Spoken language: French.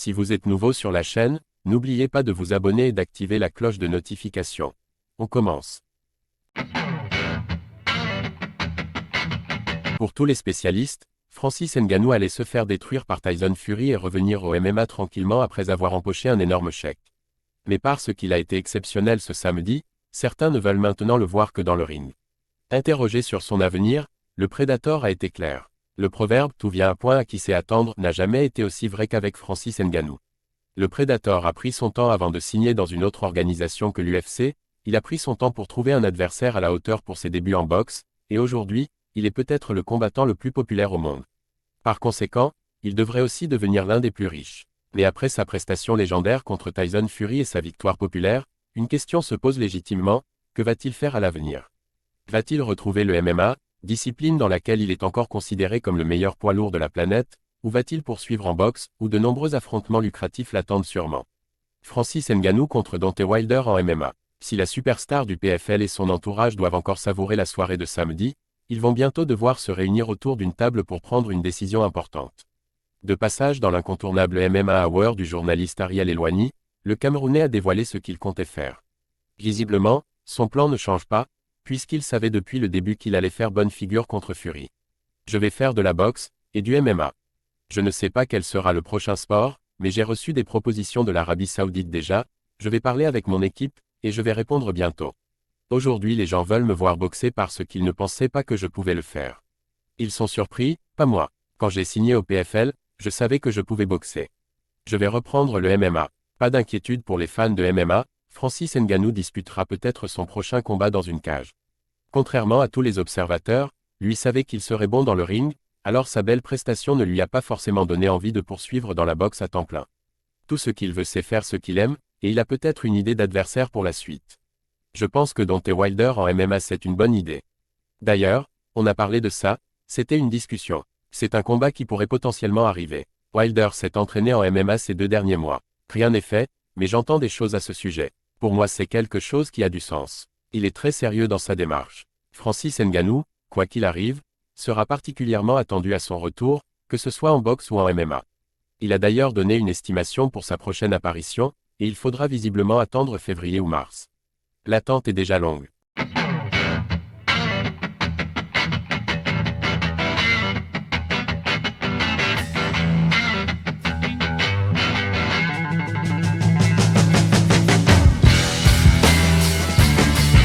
Si vous êtes nouveau sur la chaîne, n'oubliez pas de vous abonner et d'activer la cloche de notification. On commence. Pour tous les spécialistes, Francis Ngannou allait se faire détruire par Tyson Fury et revenir au MMA tranquillement après avoir empoché un énorme chèque. Mais parce qu'il a été exceptionnel ce samedi, certains ne veulent maintenant le voir que dans le ring. Interrogé sur son avenir, le Predator a été clair. Le proverbe « tout vient à point à qui sait attendre » n'a jamais été aussi vrai qu'avec Francis Ngannou. Le Predator a pris son temps avant de signer dans une autre organisation que l'UFC, il a pris son temps pour trouver un adversaire à la hauteur pour ses débuts en boxe, et aujourd'hui, il est peut-être le combattant le plus populaire au monde. Par conséquent, il devrait aussi devenir l'un des plus riches. Mais après sa prestation légendaire contre Tyson Fury et sa victoire populaire, une question se pose légitimement, que va-t-il faire à l'avenir? Va-t-il retrouver le MMA, discipline dans laquelle il est encore considéré comme le meilleur poids lourd de la planète, ou va-t-il poursuivre en boxe, où de nombreux affrontements lucratifs l'attendent sûrement? Francis Ngannou contre Deontay Wilder en MMA. Si la superstar du PFL et son entourage doivent encore savourer la soirée de samedi, ils vont bientôt devoir se réunir autour d'une table pour prendre une décision importante. De passage dans l'incontournable MMA Hour du journaliste Ariel Helwani, le Camerounais a dévoilé ce qu'il comptait faire. Visiblement, son plan ne change pas, puisqu'il savait depuis le début qu'il allait faire bonne figure contre Fury. Je vais faire de la boxe, et du MMA. Je ne sais pas quel sera le prochain sport, mais j'ai reçu des propositions de l'Arabie Saoudite déjà, je vais parler avec mon équipe, et je vais répondre bientôt. Aujourd'hui les gens veulent me voir boxer parce qu'ils ne pensaient pas que je pouvais le faire. Ils sont surpris, pas moi. Quand j'ai signé au PFL, je savais que je pouvais boxer. Je vais reprendre le MMA. Pas d'inquiétude pour les fans de MMA, Francis Ngannou disputera peut-être son prochain combat dans une cage. Contrairement à tous les observateurs, lui savait qu'il serait bon dans le ring, alors sa belle prestation ne lui a pas forcément donné envie de poursuivre dans la boxe à temps plein. Tout ce qu'il veut c'est faire ce qu'il aime, et il a peut-être une idée d'adversaire pour la suite. Je pense que Deontay Wilder en MMA c'est une bonne idée. D'ailleurs, on a parlé de ça, c'était une discussion. C'est un combat qui pourrait potentiellement arriver. Wilder s'est entraîné en MMA ces 2 derniers mois. Rien n'est fait, mais j'entends des choses à ce sujet. Pour moi c'est quelque chose qui a du sens. Il est très sérieux dans sa démarche. Francis Ngannou, quoi qu'il arrive, sera particulièrement attendu à son retour, que ce soit en boxe ou en MMA. Il a d'ailleurs donné une estimation pour sa prochaine apparition, et il faudra visiblement attendre février ou mars. L'attente est déjà longue.